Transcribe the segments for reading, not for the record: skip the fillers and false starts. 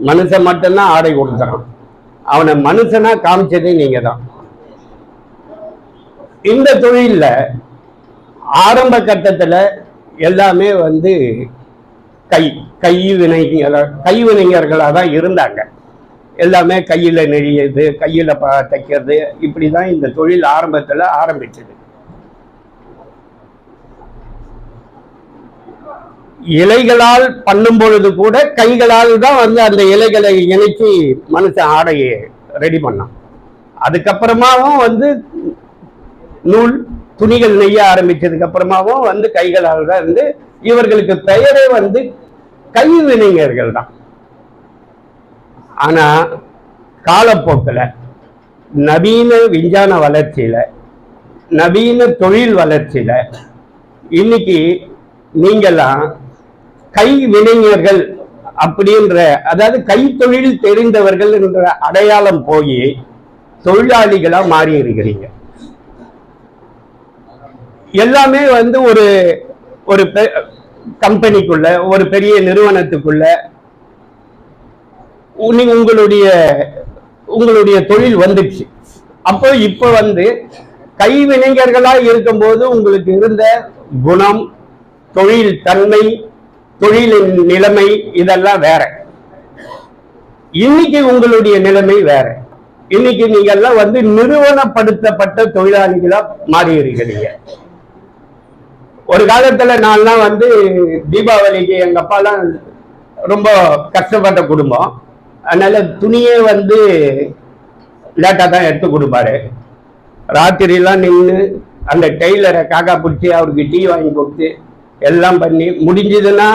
மனுஷன் மட்டும்தான் ஆடை கொடுக்குறான். அவனை மனுஷனா காமிச்சதே நீங்க தான். இந்த தொழில ஆரம்ப கட்டத்துல எல்லாமே வந்து கைவினைஞர்களா தான் இருந்தாங்க. எல்லாமே கையில நெழியது, கையில தைக்கிறது, இப்படிதான் இந்த தொழில் ஆரம்பத்துல ஆரம்பிச்சது. இலைகளால் பண்ணும் பொழுது கூட கைகளால் தான் வந்து அந்த இலைகளை இணைச்சி மனுஷன் ஆடையை ரெடி பண்ணான். அதுக்கப்புறமாவும் வந்து நூல் துணிகள் நெய்ய ஆரம்பிச்சதுக்கு அப்புறமாவும் வந்து கைகளால் தான் இருந்து இவர்களுக்கு பெயரே வந்து கைவினைஞர்கள் தான். ஆனா காலப்போக்கில் நவீன விஞ்ஞான வளர்ச்சியில, நவீன தொழில் வளர்ச்சியில இன்னைக்கு நீங்கெல்லாம் கைவினைஞர்கள் அப்படின்ற, அதாவது கைத்தொழில் தெரிந்தவர்கள் என்ற அடையாளம் போய் தொழிலாளிகளா மாறி இருக்கிறீங்க. எல்லாமே வந்து ஒரு கம்பெனிக்குள்ள, ஒரு பெரிய நிறுவனத்துக்குள்ள உங்களுடைய தொழில் வந்துச்சு. அப்போ இப்ப வந்து கைவினைஞர்களா இருக்கும்போது உங்களுக்கு இருந்த குணம், தொழில் தன்மை, தொழிலின் நிலைமை இதெல்லாம் வேற. இன்னைக்கு உங்களுடைய நிலைமை வேற. இன்னைக்கு நீங்க எல்லாம் வந்து நிறுவனப்படுத்தப்பட்ட தொழிலாளிகளா மாறி இருக்கிறீங்க. ஒரு காலத்துல நான்லாம் வந்து தீபாவளிக்கு எங்க அப்பாலாம் ரொம்ப கஷ்டப்பட்ட குடும்பம். அதனால துணியே வந்து லேட்டா தான் எடுத்து கொடுப்பாரு. ராத்திரிலாம் நின்று அந்த டெய்லரை காக்கா பிடிச்சி அவருக்கு டீ வாங்கி கொடுத்து எல்லாம் பண்ணி முடிஞ்சதுன்னா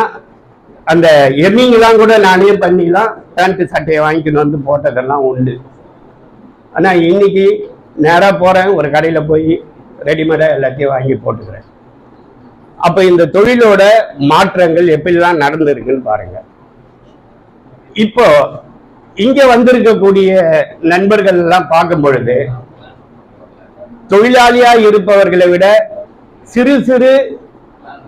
அந்த எம்மிங்கெல்லாம் கூட நானே பண்ணிலாம் பேண்ட் சட்டையை வாங்கிக்கணும் வந்து போட்டதெல்லாம் உண்டு. ஆனா இன்னைக்கு நேரா போறேன், ஒரு கடையில போய் ரெடிமேடா எல்லாத்தையும் வாங்கி போட்டுக்கிறேன். அப்ப இந்த தொழிலோட மாற்றங்கள் எப்படிலாம் நடந்திருக்குன்னு பாருங்க. இப்போ இங்க வந்திருக்கக்கூடிய நண்பர்கள் எல்லாம் பார்க்கும் பொழுது தொழிலாளியா இருப்பவர்களை விட சிறு சிறு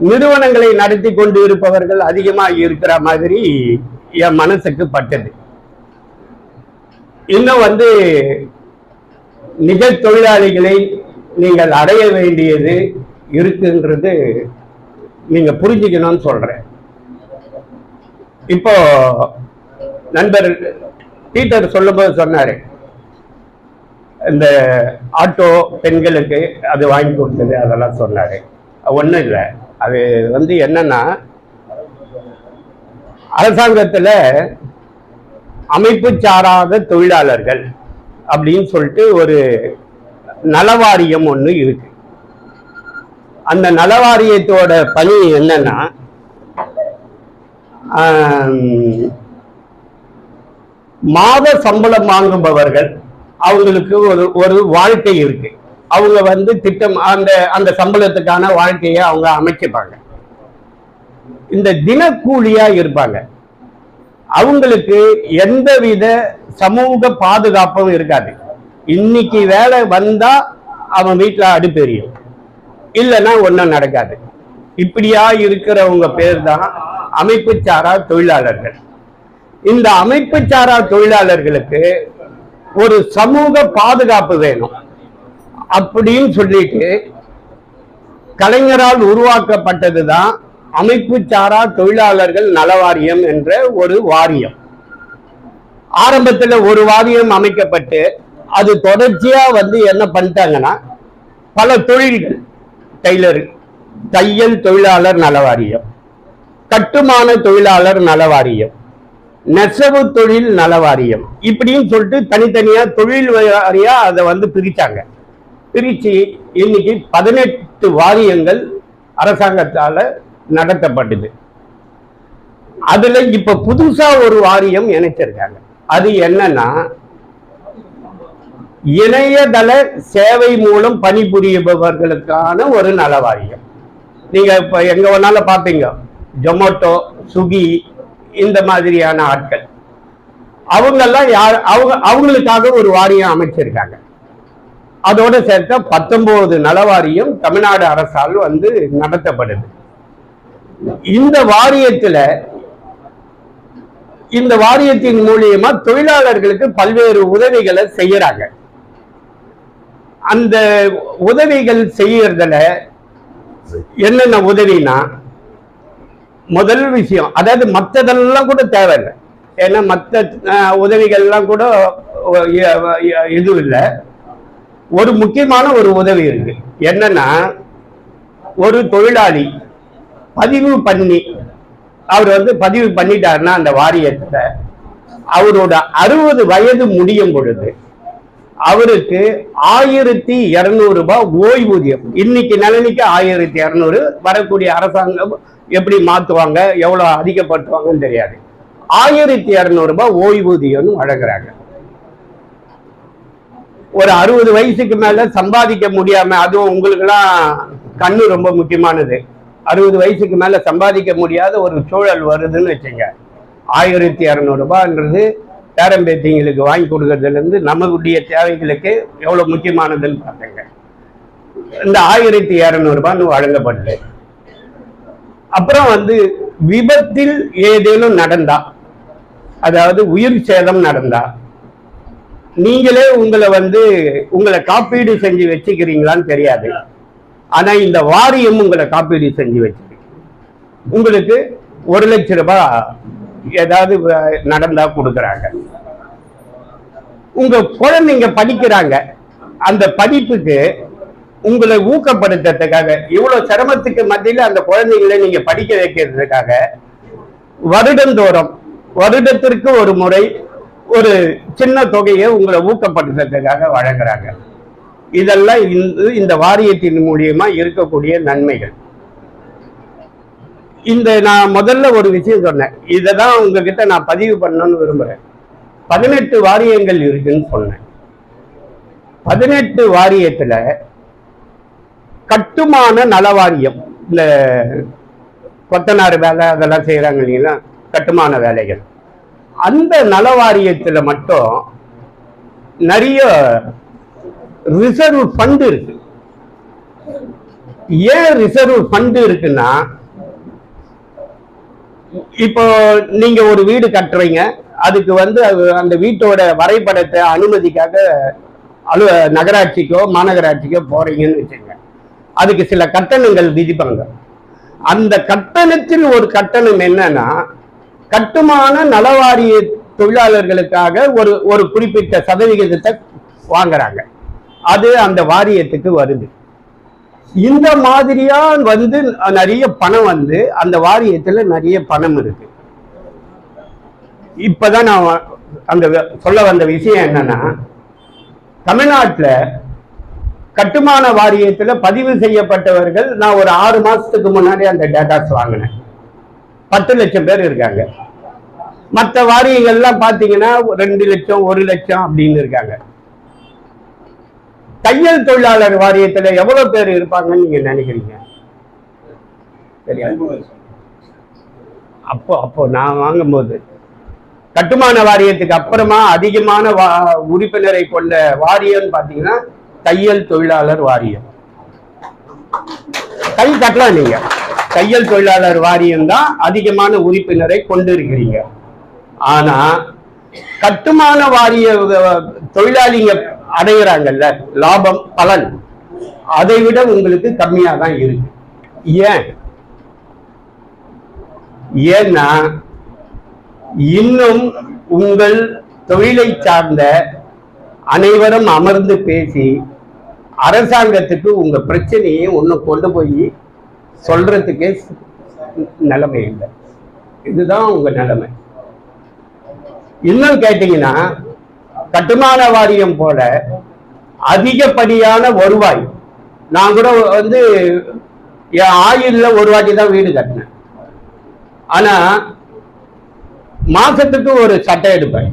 நிறுவனங்களை நடத்தி கொண்டு இருப்பவர்கள் அதிகமா இருக்கிற மாதிரி என் மனசுக்கு பட்டது. இன்னும் வந்து நிஜ தொழிலாளிகளை நீங்கள் அடைய வேண்டியது இருக்குன்றது நீங்க புரிஞ்சுக்கணும்னு சொல்றேன். இப்போ நண்பர் பீட்டர் சொல்லும்போது சொன்னாரு, இந்த ஆட்டோ பெண்களுக்கு அது வாங்கி கொடுத்தது அதெல்லாம் சொன்னாரு. ஒன்றும் இல்லை, அது வந்து என்னன்னா அரசாங்கத்துல அமைப்பு சாராத தொழிலாளர்கள் அப்படின்னு சொல்லிட்டு ஒரு நலவாரியம் ஒன்று இருக்கு. அந்த நலவாரியத்தோட பணி என்னன்னா, மாத சம்பளம் வாங்குபவர்கள் அவங்களுக்கு ஒரு வாழ்க்கை இருக்கு. அவங்க வந்து திட்டம் அந்த சம்பளத்துக்கான வாழ்க்கையை அவங்க அமைச்சுப்பாங்க. இந்த தினக்கூலியா இருப்பாங்க. அவங்களுக்கு எந்தவித சமூக பாதுகாப்பும் இருக்காது. இன்னைக்கு வேலை வந்தா அவன் வீட்டுல அடுப்பெரியும், இல்லைன்னா ஒன்றும் நடக்காது. இப்படியா இருக்கிறவங்க பேர் தான் அமைப்பு சாரா தொழிலாளர்கள். இந்த அமைப்பு சாரா தொழிலாளர்களுக்கு ஒரு சமூக பாதுகாப்பு வேணும் அப்படின்னு சொல்லிட்டு கலைஞரால் உருவாக்கப்பட்டதுதான் அமைப்பு சாரா தொழிலாளர்கள் நலவாரியம் என்ற ஒரு வாரியம். ஆரம்பத்தில் ஒரு வாரியம் அமைக்கப்பட்டு அது தொடர்ச்சியா வந்து என்ன பண்ணிட்டாங்கன்னா, பல தொழில்கள், தையல் தொழிலாளர் நலவாரியம், கட்டுமான தொழிலாளர் நலவாரியம், நெசவு தொழில் நலவாரியம், இப்படின்னு சொல்லிட்டு தனித்தனியா தொழில் வாரியா அதை வந்து பிரிச்சாங்க. பிரிச்சு இன்னைக்கு 18 வாரியங்கள் அரசாங்கத்தால நடத்தப்பட்டது. அதுல இப்ப புதுசா ஒரு வாரியம் இணைச்சிருக்காங்க. அது என்னன்னா, இணையதள சேவை மூலம் பணிபுரிபவர்களுக்கான ஒரு நலவாரியம். நீங்க இப்ப எங்க வேணாலும் பாப்பீங்க, ஜொமேட்டோ, ஸ்விக்கி, இந்த மாதிரியான ஆட்கள், அவங்கெல்லாம் அவங்களுக்காக ஒரு வாரியம் அமைச்சிருக்காங்க. அதோட சேர்த்த 19 நலவாரியம் தமிழ்நாடு அரசால் வந்து நடத்தப்படுது. இந்த வாரியத்துல இந்த வாரியத்தின் மூலியமா தொழிலாளர்களுக்கு பல்வேறு உதவிகளை செய்யறாங்க. அந்த உதவிகள் செய்யறதுல என்னென்ன உதவினா, முதல் விஷயம், அதாவது மற்றதெல்லாம் கூட தேவையில்லை. ஏன்னா மற்ற உதவிகள்லாம் கூட இது இல்லை. ஒரு முக்கியமான ஒரு உதவி இருக்கு. என்னன்னா, ஒரு தொழிலாளி பதிவு பண்ணி, அவர் பதிவு பண்ணிட்டாருன்னா அந்த வாரியத்துல அவரோட 60 வயது முடியும் பொழுது அவருக்கு 1200 ரூபாய் ஓய்வூதியம். இன்னைக்கு நிலைமைக்கு 1200, வரக்கூடிய அரசாங்கம் எப்படி மாத்துவாங்க, எவ்வளவு அதிகப்படுத்துவாங்கன்னு தெரியாது. 1200 ரூபாய் ஓய்வூதியம் வழங்குறாங்க. ஒரு 60 வயசுக்கு மேல சம்பாதிக்க முடியாம, அதுவும் உங்களுக்கு எல்லாம் கண்ணு ரொம்ப முக்கியமானது, 60 வயசுக்கு மேல சம்பாதிக்க முடியாத ஒரு சூழல் வருதுன்னு வச்சுங்க, 1200 ரூபாய்ன்றது பேரம்பேத்திங்களுக்கு வாங்கி கொடுக்கறதுல இருந்து நம்மளுடைய தேவைகளுக்கு எவ்வளவு முக்கியமானதுன்னு பார்த்தேங்க. இந்த 1200 ரூபான்னு வழங்கப்படுது. அப்புறம் விபத்தில் ஏதேனும் நடந்தா, அதாவது உயிர் சேதம் நடந்தா, நீங்களே உங்களை காப்பீடு செஞ்சு வச்சுக்கிறீங்களான்னு தெரியாது. ஆனா இந்த வாரியம் உங்களை காப்பீடு செஞ்சு வச்சிருக்கு. உங்களுக்கு 1 லட்சம் ரூபாய் ஏதாவது நடந்தா கொடுக்குறாங்க. உங்க குழந்தைங்க படிக்கிறாங்க, அந்த படிப்புக்கு உங்களை ஊக்கப்படுத்துறதுக்காக, இவ்வளவு சிரமத்துக்கு மத்தியில அந்த குழந்தைங்களை நீங்க படிக்க வைக்கிறதுக்காக வருடந்தோறும், வருடத்திற்கு ஒரு முறை ஒரு சின்ன தொகையை உங்களை ஊக்கப்படுத்துறதுக்காக வழங்குறாங்க. இதெல்லாம் இந்த வாரியத்தின் மூலியமா இருக்கக்கூடிய நன்மைகள். நான் முதல்ல ஒரு விஷயம் சொன்னேன், இதைதான் உங்ககிட்ட நான் பதிவு பண்ணணும்னு விரும்புறேன். 18 வாரியங்கள் இருக்குன்னு சொன்னேன். 18 வாரியத்துல கட்டுமான நல வாரியம், இந்த கொத்தனார் வேலை அதெல்லாம் செய்யறாங்க இல்லைங்களா, கட்டுமான வேலைகள், அந்த நல வாரியத்துல மட்டும் நிறைய ரிசர்வ் ஃபண்ட் இருக்கு. ஏன் ரிசர்வ் ஃபண்ட் இருக்குன்னா, இப்போ நீங்க ஒரு வீடு கட்டுறீங்க, அதுக்கு அந்த வீட்டோட வரைபடத்தை அனுமதிக்காக நகராட்சிக்கோ மாநகராட்சிக்கோ போறீங்கன்னு வச்சுங்க, அதுக்கு சில கட்டணங்கள் விதிப்பாங்க. அந்த கட்டணத்தில் ஒரு கட்டணம் என்னன்னா, கட்டுமான நலவாரிய தொழிலாளர்களுக்காக ஒரு குறிப்பிட்ட சதவிகிதத்தை வாங்குறாங்க. அது அந்த வாரியத்துக்கு வருது. இந்த மாதிரியா நிறைய பணம் அந்த வாரியத்துல நிறைய பணம் இருக்கு. இப்பதான் நான் அந்த சொல்ல வந்த விஷயம் என்னன்னா, தமிழ்நாட்டுல கட்டுமான வாரியத்துல பதிவு செய்யப்பட்டவர்கள், நான் ஒரு 6 மாசத்துக்கு முன்னாடி அந்த டேட்டாஸ் வாங்கினேன், 10 லட்சம் பேர் இருக்காங்க. மற்ற வாரியங்கள்லாம் பாத்தீங்கன்னா 2 லட்சம் 1 லட்சம் அப்படின்னு இருக்காங்க. தையல் தொழிலாளர் வாரியத்துல எவ்வளவு பேர் இருப்பாங்கன்னு நீங்க நினைக்கிறீங்க? அப்போ நான் வாங்கும்போது கட்டுமான வாரியத்துக்கு அப்புறமா அதிகமான உறுப்பினரை கொண்ட வாரியம் பாத்தீங்கன்னா தையல் தொழிலாளர் வாரியம். கை தட்டலாம் நீங்க, தையல் தொழிலாளர் வாரியம் தான் அதிகமான உறுப்பினரை கொண்டு இருக்கிறீங்க. ஆனா கட்டுமான வாரிய தொழிலாளிங்க அடைகிறாங்கல்ல லாபம் பலன், அதை விட உங்களுக்கு கம்மியா தான் இருக்கு. ஏன்னா இன்னும் உங்கள் தொழிலை சார்ந்த அனைவரும் அமர்ந்து பேசி அரசாங்கத்துக்கு உங்க பிரச்சனையை ஒண்ணு கொண்டு போய் சொல்றதுக்கே நிலைமை இல்லை. இதுதான் உங்க நிலைமை. இன்னும் கேட்டீங்கன்னா, கட்டுமான வாரியம் போல அதிகப்படியான வருவாய், நான் கூட என் ஆயுள்ல ஒரு வாட்டி தான் வீடு கட்டினேன். ஆனா மாசத்துக்கு ஒரு சட்டை எடுப்பேன்.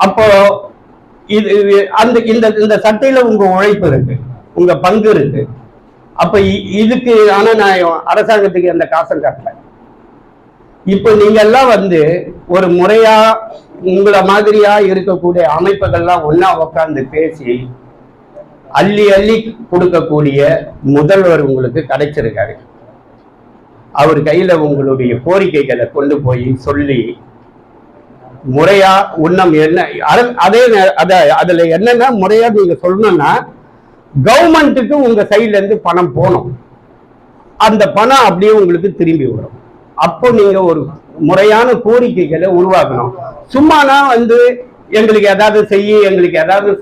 அப்போ இந்த சட்டையில உங்க உழைப்பு இருக்கு, உங்க பங்கு இருக்கு. அப்ப இதுக்கு ஆனா நான் அரசாங்கத்துக்கு அந்த காசை கட்டல. இப்ப நீங்க எல்லாம் ஒரு முறையா உங்களை மாதிரியா இருக்கக்கூடிய அமைப்புகள்லாம் ஒன்னா உட்கார்ந்து பேசி அள்ளி அள்ளி கொடுக்கக்கூடிய முதல்வர் உங்களுக்கு கிடைச்சிருக்காரு. அவர் கையில உங்களுடைய கோரிக்கைகளை கொண்டு போய் சொல்லி முறையா உண்ணம் என்ன அதுல என்னன்னா முறையா நீங்க சொல்லணும்னா கவர்மெண்ட்டுக்கு உங்க சைட்ல இருந்து பணம் போகணும். அந்த பணம் அப்படியே உங்களுக்கு திரும்பி வரும். அப்போ நீங்க ஒரு முறையான கோரிக்கைகளை உருவாக்கணும். சும்மானா வந்து எங்களுக்கு ஏதாவது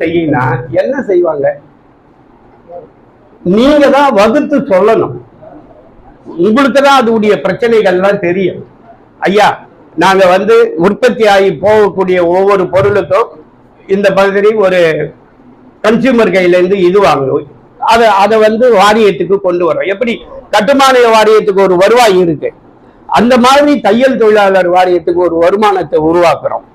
செய்யினா என்ன செய்வாங்க? நீங்க தான் வகுத்து சொல்லணும். உங்களுக்கு தான் அதோடைய பிரச்சனைகள்லாம் தெரியும். ஐயா, நாங்க வந்து உற்பத்தி ஆகி போகக்கூடிய ஒவ்வொரு பொருளுக்கும் இந்த மாதிரி ஒரு கன்சியூமர் கையில இருந்து இது வாங்கணும், அதை வந்து வாரியத்துக்கு கொண்டு வரோம். எப்படி கட்டுமான வாரியத்துக்கு ஒரு வருவாய் இருக்கு, அந்த மாதிரி தையல் தொழிலாளர் வாரியத்துக்கு ஒரு வருமானத்தை உருவாக்குறோம்.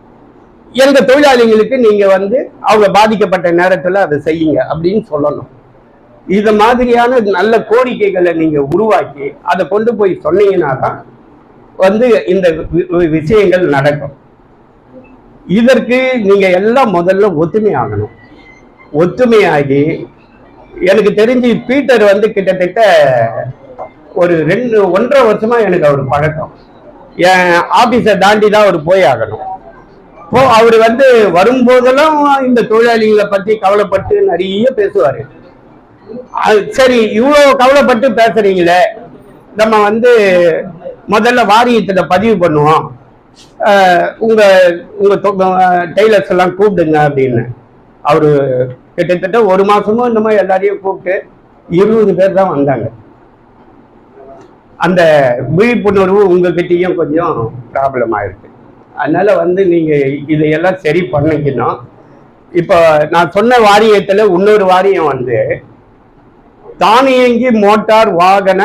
எங்க தொழிலாளிகளுக்கு நீங்க வந்து அவங்க பாதிக்கப்பட்ட நேரத்துல அதை செய்யுங்க அப்படின்னு சொல்லணும். இது மாதிரியான நல்ல கோரிக்கைகளை நீங்க உருவாக்கி அதை கொண்டு போய் சொன்னீங்கன்னா தான் வந்து இந்த விஷயங்கள் நடக்கும். இதற்கு நீங்க எல்லாம் முதல்ல ஒத்துமை ஆகணும். ஒத்துமையாகி எனக்கு தெரிஞ்சு பீட்டர் வந்து கிட்டத்தட்ட ஒரு 1.5 வருஷமா எனக்கு அவர் பழக்கம். என் ஆபீஸை தாண்டி தான் அவர் போய் ஆகணும். இப்போ அவர் வந்து வரும்போதெல்லாம் இந்த தொழிலாளிகளை பத்தி கவலைப்பட்டு நிறைய பேசுவாரு. சரி, இவ்வளவு கவலைப்பட்டு பேசுறீங்களே, நம்ம வந்து முதல்ல வாரியத்துல பதிவு பண்ணுவோம், உங்க டெய்லர்ஸ் எல்லாம் கூப்பிடுங்க அப்படின்னு. அவரு கிட்டத்தட்ட 1 மாசமும் இந்த மாதிரி எல்லாரையும் கூப்பிட்டு 20 பேர் தான் வந்தாங்க. அந்த விழிப்புணர்வு உங்ககிட்டயும் கொஞ்சம் ப்ராப்ளம் ஆயிருக்கு. அதனால வந்து நீங்க இதையெல்லாம் சரி பண்ணிக்கணும். இப்போ நான் சொன்ன வாரியத்துல இன்னொரு வாரியம் வந்து தானியங்கி மோட்டார் வாகன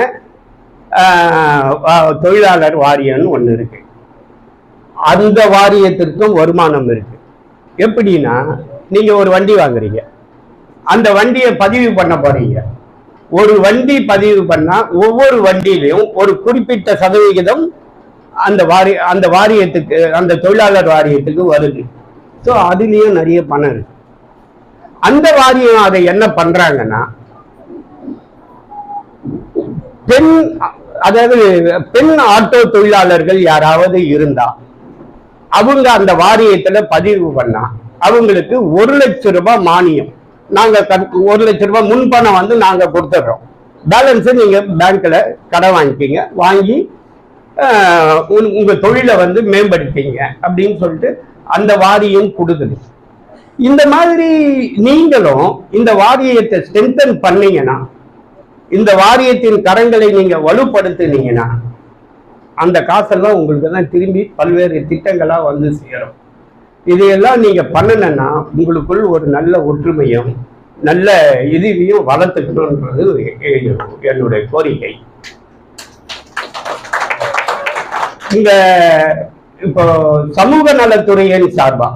தொழிலாளர் வாரியம்னு ஒண்ணு இருக்கு. அந்த வாரியத்திற்கும் வருமானம் இருக்கு. எப்படின்னா, நீங்க ஒரு வண்டி வாங்குறீங்க, அந்த வண்டியை பதிவு பண்ண போறீங்க. ஒரு வண்டி பதிவு பண்ணா ஒவ்வொரு வண்டியிலையும் ஒரு குறிப்பிட்ட சதவிகிதம் அந்த வாரியத்துக்கு, அந்த தொழிலாளர் வாரியத்துக்கு வருது. ஸோ அதுலயும் நிறைய பணம் இருக்கு. அந்த வாரியம் அதை என்ன பண்றாங்கன்னா, பெண் ஆட்டோ தொழிலாளர்கள் யாராவது இருந்தா அவங்க அந்த வாரியத்துல பதிவு பண்ணா அவங்களுக்கு 1 லட்சம் ரூபாய் மானியம். நாங்க 1 லட்சம் ரூபாய் முன்பணம் வந்து நாங்க கொடுத்துடுறோம். பேலன்ஸ் நீங்க பேங்க்ல கடன் வாங்கிக்கிங்க, வாங்கி உங்க தொழிலை வந்து மேம்படுத்திங்க அப்படின்னு சொல்லிட்டு அந்த வாரியம் கொடுக்குது. இந்த மாதிரி நீங்களும் இந்த வாரியத்தை ஸ்ட்ரென்தன் பண்ணீங்கன்னா, இந்த வாரியத்தின் கரங்களை நீங்க வலுப்படுத்தினீங்கன்னா அந்த காசெல்லாம் உங்களுக்கு தான் திரும்பி பல்வேறு திட்டங்களா வந்து சேரும். இதையெல்லாம் நீங்க பண்ணணும்னா உங்களுக்குள் ஒரு நல்ல ஒற்றுமையும் நல்ல இதுவையும் வளர்த்துக்கணும்ன்றது என்னுடைய கோரிக்கை. இந்த இப்போ சமூக நலத்துறையின் சார்பா,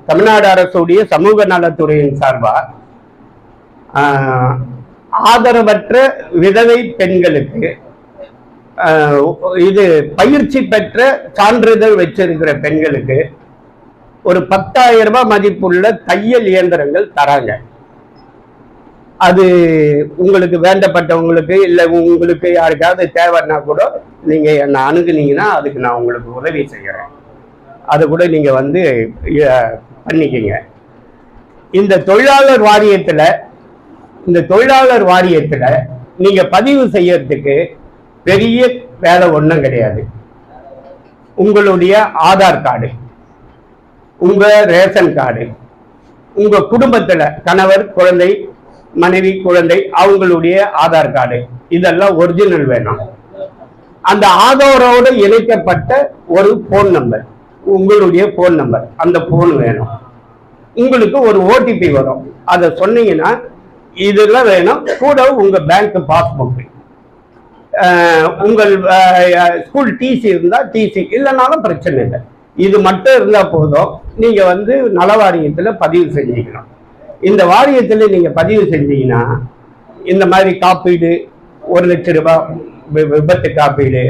தமிழ்நாடு அரசுடைய சமூக நலத்துறையின் சார்பா ஆதரவற்ற விதவை பெண்களுக்கு இது பயிற்சி பெற்ற சான்றிதழ் வச்சிருக்கிற பெண்களுக்கு ஒரு 10,000 ரூபாய் மதிப்புள்ள தையல் இயந்திரங்கள் தராங்க. அது உங்களுக்கு வேண்டப்பட்டவங்களுக்கு இல்லை உங்களுக்கு யாருக்காவது தேவைன்னா கூட நீங்க என்னை அணுகுனீங்கன்னா அதுக்கு நான் உங்களுக்கு உதவி செய்கிறேன். அதை கூட நீங்க வந்து பண்ணிக்கிங்க. இந்த தொழிலாளர் வாரியத்துல நீங்க பதிவு செய்யறதுக்கு பெரிய வேலை ஒன்றும் கிடையாது. உங்களுடைய ஆதார் கார்டு, உங்க ரேஷன் கார்டு, உங்க குடும்பத்துல கணவர், குழந்தை, மனைவி, குழந்தை அவங்களுடைய ஆதார் கார்டு இதெல்லாம் ஒரிஜினல் வேணும். அந்த ஆதாரோடு இணைக்கப்பட்ட ஒரு போன் நம்பர், உங்களுடைய போன் நம்பர், அந்த போன் வேணும். உங்களுக்கு ஒரு ஓடிபி வரும், அதை சொன்னீங்கன்னா இதெல்லாம் வேணும். கூட உங்க பேங்க் பாஸ்புக், உங்கள் ஸ்கூல் டிசி இருந்தா டிசி, இல்லைனாலும் பிரச்சனை இல்லை. இது மட்டும் இருந்தா போதும். நீங்க வந்து நல வாரியத்துல பதிவு செஞ்சுக்கணும். இந்த வாரியத்துல நீங்க பதிவு செஞ்சீங்கன்னா இந்த மாதிரி காப்பீடு, 1 லட்சம் ரூபாய் விபத்து காப்பீடு,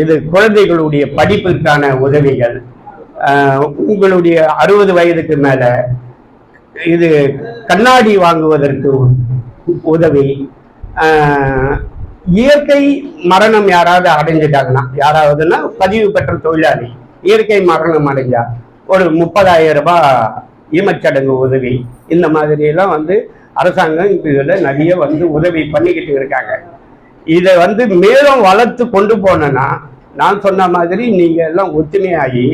இது குழந்தைகளுடைய படிப்பிற்கான உதவிகள், உங்களுடைய 60 வயதுக்கு மேல இது கண்ணாடி வாங்குவதற்கு உதவி, இயற்கை மரணம் யாராவது அடைஞ்சிட்டாங்கன்னா, யாராவதுன்னா பதிவு பெற்ற தொழிலாளி இயற்கை மரணம் அடைஞ்சா ஒரு 30,000 ரூபாய் ஈமச்சடங்கு உதவி, இந்த மாதிரி எல்லாம் வந்து அரசாங்கம் இதுல நிறைய வந்து உதவி பண்ணிக்கிட்டு இருக்காங்க. இதை வந்து மேலும் வளர்த்து கொண்டு போனோன்னா, நான் சொன்ன மாதிரி நீங்க எல்லாம் ஒத்துமையாகி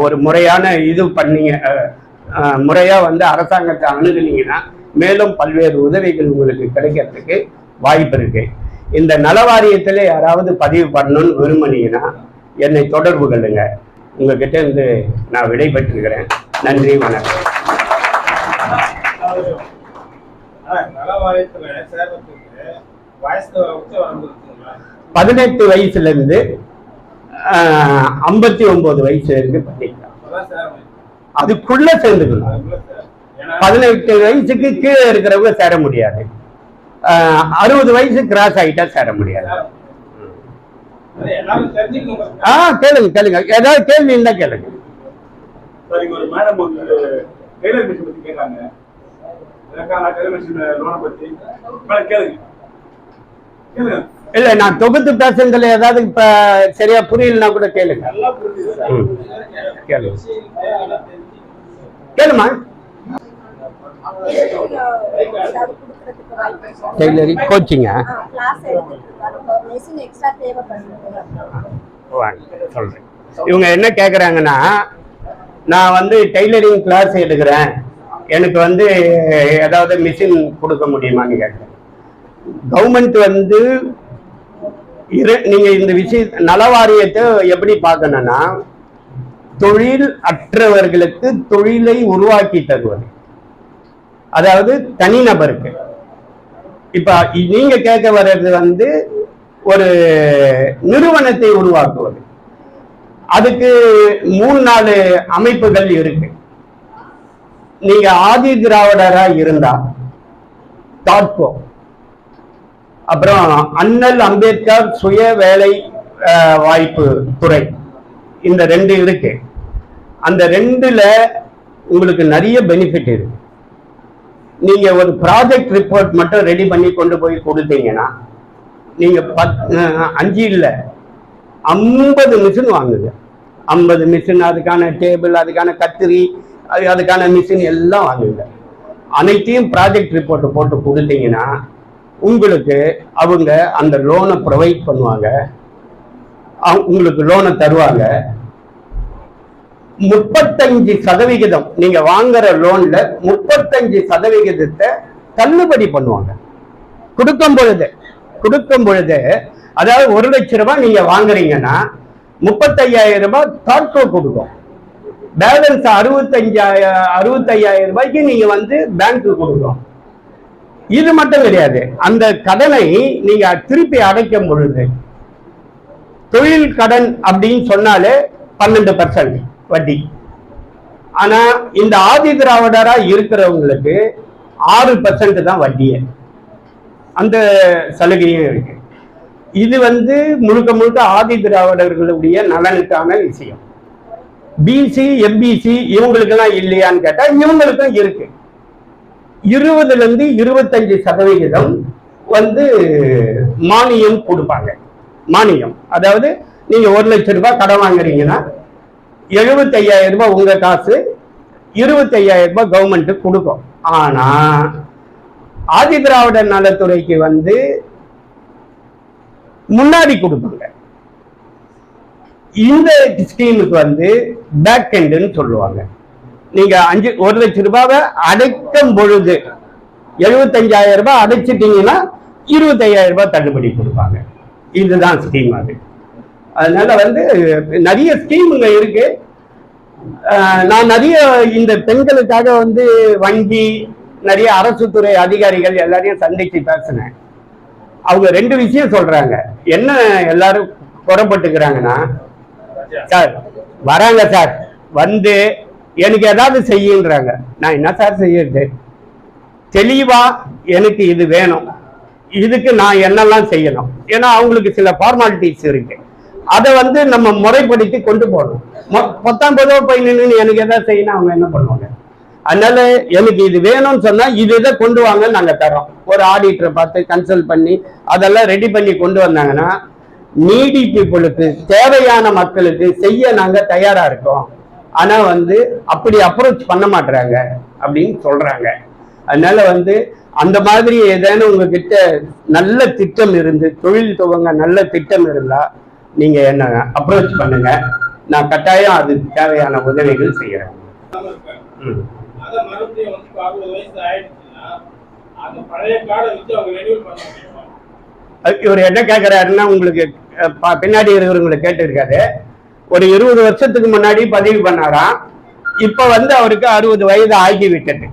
ஒரு முறையான இது பண்ணீங்க, முறையா வந்து அரசாங்கத்தை அணுகுனீங்கன்னா மேலும் பல்வேறு உதவிகள் உங்களுக்கு கிடைக்கிறதுக்கு வாய்ப்பு இருக்கு. இந்த நல வாரியத்தில் யாராவது பதிவு பண்ணணும்னு விரும்பினீங்கன்னா என்னை தொடர்பு கொள்ளுங்க. உங்ககிட்ட இருந்து நான் விடை பெற்றுக்கிறேன். நன்றி, வணக்கம். 18 வயசுல இருந்து 59 வயசு வரைக்கும் பண்ணிக்கலாம். அதுக்குள்ள சேர்ந்துக்கணும். 18 வயசுக்கு கீழே இருக்கிறவங்க சேர முடியாது. 60 வயசு கிராஸ் ஆகிட்டா சேர முடியாது. கேளுங்க கேளுங்க, ஏதாவது கேள்வி இருந்தா கேளுங்க. இல்ல, நான் தொகுத்து பேசுறதுல ஏதாவது இப்ப சரியா புரியலன்னா கூட கேளுங்க. கேளுமா. டெய்லரிங் கோச்சிங்க சொல்றேன். இவங்க என்ன கேக்குறாங்கன்னா, நான் வந்து டெய்லரிங் கிளாஸ் எடுக்கிறேன், எனக்கு வந்து ஏதாவது மிஷின் கொடுக்க முடியுமான்னு கேட்குறேன். கவர்மெண்ட் வந்து நீங்க இந்த விஷய நல வாரியத்தை எப்படி பார்க்கணும்னா, தொழில் அற்றவர்களுக்கு தொழிலை உருவாக்கி தருவது, அதாவது தனிநபருக்கு. இப்ப நீங்க கேட்க வர்றது வந்து ஒரு நிறுவனத்தை உருவாக்குவது. அதுக்கு 3-4 அமைப்புகள் இருக்கு. நீங்க ஆதி திராவிடரா இருந்தா தாட்கோ, அப்புறம் அண்ணல் அம்பேத்கர் சுய வேலை வாய்ப்பு துறை, இந்த 2 இருக்கு. அந்த 2ல உங்களுக்கு நிறைய பெனிஃபிட் இருக்கு. நீங்க ஒரு ப்ராஜெக்ட் ரிப்போர்ட் மட்டும் ரெடி பண்ணி கொண்டு போய் கொடுத்தீங்கன்னா நீங்க 5 இல்ல 50 மிஷின் வாங்குங்க. 50 மிஷின், அதுக்கான டேபிள், அதுக்கான கத்திரி, அதுக்கான மிஷின் எல்லாம் வாங்குங்க. அனைத்தையும் ப்ராஜெக்ட் ரிப்போர்ட் போட்டு கொடுத்தீங்கன்னா உங்களுக்கு அவங்க அந்த லோனை ப்ரொவைட் பண்ணுவாங்க, உங்களுக்கு லோனை தருவாங்க. 35% நீங்க வாங்குற லோன்ல 35% தள்ளுபடி பண்ணுவாங்க. கொடுக்கும் பொழுது அதாவது 1 லட்சம் ரூபாய் நீங்க வாங்குறீங்கன்னா 35,000 ரூபாய் தாட்கோ கொடுக்கும். பேலன்ஸ் 65,000 ரூபாய்க்கு நீங்க வந்து பேங்க்கு கொடுக்கும். இது மட்டும் கிடையாது, அந்த கடனை நீங்க திருப்பி அடைக்கும் பொழுது, தொழில் கடன் அப்படின்னு சொன்னாலே 12% வட்டி. ஆனா இந்த ஆதி திராவிடரா இருக்கிறவங்களுக்கு 6% தான் வட்டியே. அந்த சலுகையும் இருக்கு. இது வந்து முழுக்க முழுக்க ஆதி திராவிடர்களுடைய நலனுக்கான விஷயம். பிசி எம்பிசி இவங்களுக்கெல்லாம் இல்லையான்னு கேட்டா இவங்களுக்கும் இருக்கு. 20% 25% வந்து மானியம் கொடுப்பாங்க. மானியம் அதாவது நீங்க 1 லட்சம் ரூபாய் கடன் வாங்குறீங்கன்னா 75,000 ரூபாய் உங்க காசு, 25,000 ரூபாய் கவர்மெண்ட் கொடுக்கும். ஆனா ஆதி திராவிட நலத்துறைக்கு வந்து முன்னாடி கொடுப்பாங்க. இந்த ஸ்கீமுக்கு வந்து பேக் எண்டுன்னு சொல்லுவாங்க. நீங்க 1 லட்சம் ரூபாவை அடைக்கும் பொழுது 75,000 ரூபாய் அடைச்சிட்டீங்கன்னா 25,000 ரூபாய் தள்ளுபடி கொடுப்பாங்க. இதுதான் ஸ்கீம். அது அதனால வந்து நிறைய ஸ்கீமுங்க இருக்கு. நான் நிறைய இந்த பெண்களுக்காக வந்து வங்கி, நிறைய அரசு துறை அதிகாரிகள் எல்லாரையும் சந்திச்சு பேசினேன். அவங்க 2 விஷயம் சொல்றாங்க. என்ன எல்லாரும் குறைப்பட்டுக்கிறாங்கன்னா, சார் வராங்க சார், வந்து எனக்கு ஏதாவது செய்யுன்றாங்க. நான் என்ன சார் செய்யறது? தெளிவா எனக்கு இது வேணும், இதுக்கு நான் என்னெல்லாம் செய்யணும். ஏன்னா அவங்களுக்கு சில ஃபார்மாலிட்டிஸ் இருக்கு. அதை வந்து நம்ம முறைப்படுத்தி கொண்டு போகணும். 19 போய் நின்று எனக்கு எதாவது செய்யணும் அவங்க என்ன பண்ணுவாங்க? அதனால எனக்கு இது வேணும்னு சொன்னா இது இதை கொண்டு வாங்க நாங்க தரோம். ஒரு ஆடிட்டரை பார்த்து கன்சல்ட் பண்ணி அதெல்லாம் ரெடி பண்ணி கொண்டு வந்தாங்கன்னா நீடி பீப்புளுக்கு தேவையான மக்களுக்கு செய்ய நாங்க தயாரா இருக்கோம். ஆனா வந்து அப்படி அப்ரோச் பண்ண மாட்டாங்க அப்படின்னு சொல்றாங்க. அதனால வந்து அந்த மாதிரி ஏதேனும் உங்ககிட்ட நல்ல திட்டம் இருந்து தொழில் துவங்க நல்ல திட்டம் இருந்தா நீங்க என்ன அப்ரோச் பண்ணுங்க. நான் கட்டாயம் அது தேவையான உதவிகள் செய்யறேன். இவர் என்ன கேட்கிறாருன்னா உங்களுக்கு பின்னாடி இருக்கிறவங்களை கேட்டிருக்காரு. ஒரு 20 வருஷத்துக்கு முன்னாடி பதிவு பண்ணாராம். இப்ப வந்து அவருக்கு 60 வயது ஆகிவிட்டது.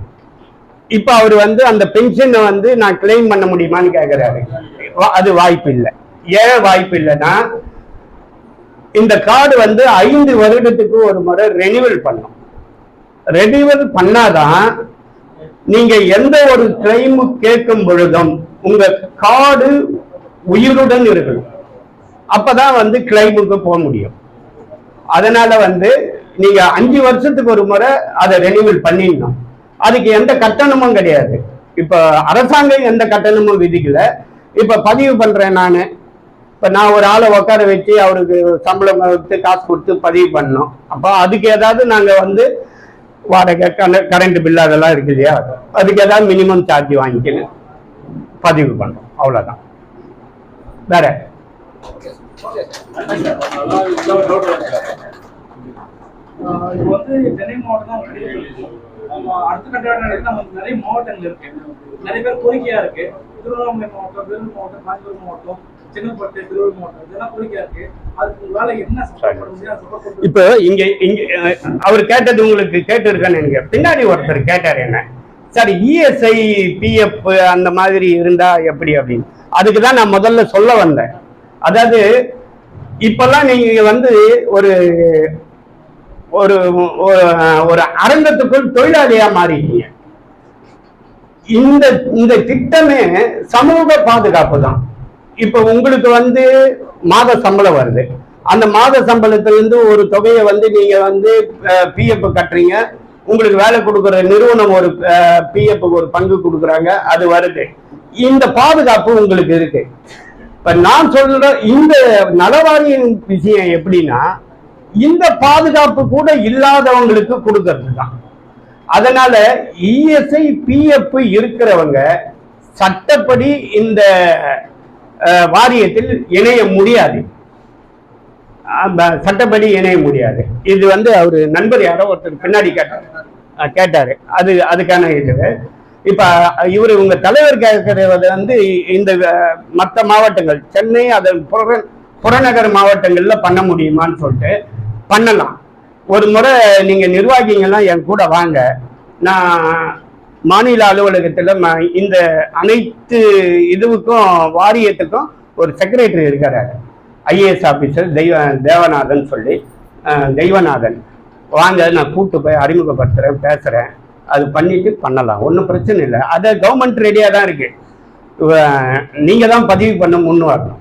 இப்ப அவர் வந்து அந்த பென்ஷனை வந்து நான் கிளைம் பண்ண முடியுமான்னு கேட்கிறாரு. அது வாய்ப்பு இல்லை. ஏன் வாய்ப்பு இல்லைன்னா இந்த கார்டு வந்து 5 வருடத்துக்கு ஒரு முறை ரெனிவல் பண்ணும். ரெனிவல் பண்ணாதான் நீங்க எந்த ஒரு கிளைம் கேட்கும் பொழுதும் உங்க கார்டு உயிருடன் இருக்கணும். அப்பதான் வந்து கிளைமுக்கு போக முடியும். அதனால வந்து நீங்க 5 வருஷத்துக்கு ஒரு முறை அதை ரெனிவல் பண்ணிடணும். அதுக்கு எந்த கட்டணமும் கிடையாது. இப்ப அரசாங்கம் எந்த கட்டணமும் விதிக்கல. இப்ப பதிவு பண்றேன் நானு. இப்ப நான் ஒரு ஆளை உட்கார வச்சு அவருக்கு சம்பளம் கொடுத்து காசு கொடுத்து பதிவு பண்ணோம். அப்போ அதுக்கு ஏதாவது நாங்க வந்து வாடகை கரண்ட் பில் அதெல்லாம் இருக்கு இல்லையா, அதுக்கு ஏதாவது மினிமம் சார்ஜ் வாங்கிக்கணும் பதிவு பண்றோம். அவ்வளவுதான். வேற இது வந்து சென்னை மாவட்டம் தான். அடுத்த கட்ட நிறைய மாவட்டங்கள் இருக்கு. நிறைய பேர் கோரிக்கையா இருக்கு. திருவண்ணாமலை மாவட்டம், வேலூர் மாவட்டம், காஞ்சிபுரம் மாவட்டம், செங்கல்பட்டு, திருவள்ளூர் மாவட்டம் இதெல்லாம் கோரிக்கையா இருக்கு. அதுக்கு வேலை என்ன சப்போர்ட்? இப்போ இங்க அவர் கேட்டது உங்களுக்கு கேட்டு இருக்கான்னு பின்னாடி ஒருத்தர் கேட்டாரு என்ன சார் இஎஸ்ஐ பிஎஃப் அந்த மாதிரி இருந்தா எப்படி அப்படின்னு. அதுக்குதான் நான் முதல்ல சொல்ல வந்தேன். அதாவது இப்பெல்லாம் நீங்க வந்து ஒரு ஒரு ஒரு அரங்கத்துக்குள் தொழிலாளியா மாறிட்டீங்க. இந்த திட்டமே சமூக பாதுகாப்பு தான். இப்ப உங்களுக்கு வந்து மாத சம்பளம் வருது. அந்த மாத சம்பளத்திலிருந்து ஒரு தொகையை வந்து நீங்க வந்து பிஎஃப் கட்டுறீங்க. உங்களுக்கு வேலை கொடுக்குற நிறுவனம் ஒரு பிஎஃப் ஒரு பங்கு கொடுக்குறாங்க, அது வருது. இந்த பாதுகாப்பு உங்களுக்கு இருக்கு. இப்ப நான் சொல்ற இந்த நலவாரியின் விஷயம் எப்படின்னா இந்த பாதுகாப்பு கூட இல்லாதவங்களுக்கு கொடுக்கறது தான். அதனால இஎஸ்ஐ பிஎஃப் இருக்கிறவங்க சட்டப்படி இந்த வாரியத்தில் இணைய முடியாது. சட்டப்படி இணைய முடியாது. இது வந்து அவரு நண்பர் யாரோ ஒருத்தர் பின்னாடி கேட்டாரு. அதுக்கான இது. இப்ப இவரு உங்க தலைவர் கேட்கறது வந்து இந்த மற்ற மாவட்டங்கள் சென்னை அதன் புறநகர் மாவட்டங்கள்ல பண்ண முடியுமான்னு சொல்லிட்டு பண்ணலாம். ஒரு முறை நீங்க நிர்வாகிகள்லாம் என் கூட வாங்க. நான் மாநில அலுவலகத்துல இந்த அனைத்து இதுவுக்கும் வாரியத்துக்கும் ஒரு செக்ரட்டரி இருக்காரு, ஐஏஎஸ் ஆபீசர் தேவநாதன் சொல்லி. தெய்வநாதன் வாங்க, நான் கூப்பிட்டு போய் அறிமுகப்படுத்துறேன், பேசுறேன். அது பண்ணிட்டு பண்ணலாம், ஒன்றும் பிரச்சனை இல்லை. அதை கவர்மெண்ட் ரெடியா தான் இருக்கு. நீங்க தான் பதிவு பண்ண முன் வரணும்.